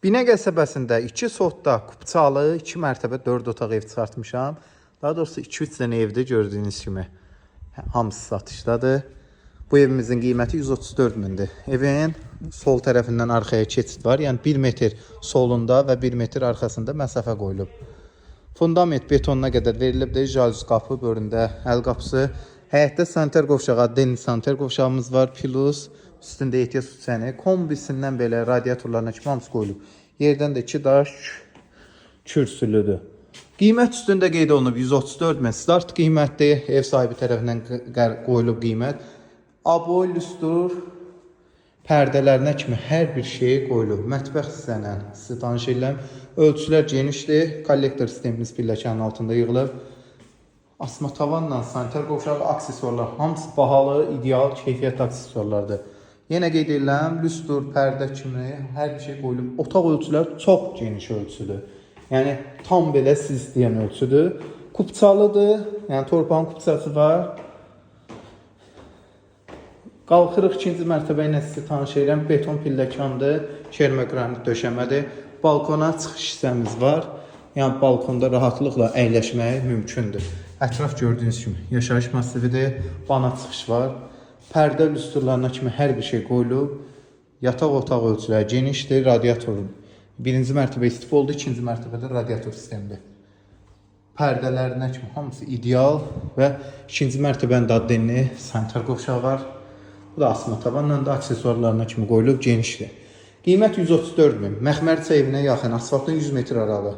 Binə qəsəbəsində 2 sotda kupçalı 2 mərtəbə 4 otaq ev çıxartmışam. Daha doğrusu 2-3 dənə evdə gördüyünüz kimi hamısı satışdadır. Bu evimizin qiyməti 134 mindir. Evin sol tərəfindən arxaya keçid var. Yəni 1 metr solunda və 1 metr arxasında məsafə qoyulub. Fundament betonuna qədər verilibdir. Jaluz qapı, bölündə əl qapısı. Həyətdə sanitar qovşağı, deniz sanitar qovşağımız var. Plus üstündə ehtiyac süsəni. Kombisindən belə radiatorlarına kimi hamısı qoyulub. Yerdən də 2 daş kürsülüdür. Qiymət üstündə qeyd olunub 134 min. Start qiymətdir. Ev sahibi tərəfindən qoyulub qiymət. Aboy, lüstur, pərdələrinə kimi hər bir şey qoyulub. Mətbəx hissənə sizi tanış edirəm. Ölçülər genişdir. Kollektor sistemimiz pilləkənin altında yığılıb. Asma tavanla sanitar qovşağı, aksesuarlar hamısı bahalı, ideal, keyfiyyət aksesuarlardır. Yenə qeyd edirəm, lüstur, pərdə kimi hər bir şey qoyulub. Otaq ölçülər çox geniş ölçüdür. Yəni tam belə siz istəyən ölçüdür. Kupçalıdır. Yəni torpağın kupçası var. Qalxırıq 2-ci mərtəbə ilə sizi tanış edirəm. Beton pilləkandır, kermə qranit döşəmədir. Balkona çıxış hissəmiz var. Yəni balkonda rahatlıqla əyləşmək mümkündür. Ətraf gördüyünüz kimi yaşayış masividir. Bana çıxış var. Pərdə lüsturlarına kimi hər bir şey qoyulub. Yataq otaq ölçüləri genişdir. Radiator 1-ci mərtəbə istif oldu, 2-ci mərtəbədə radiator sistemidir. Pərdələrinə kimi hamısı ideal və 2-ci mərtəbənin daddenli sanitar qovşağı var. Bu da asma tavanla da aksesuarlarına kimi qoyulub genişdir. Qiymət 134 min. Məxmərçə evinə yaxın, asfaltdan 100 metr aralı.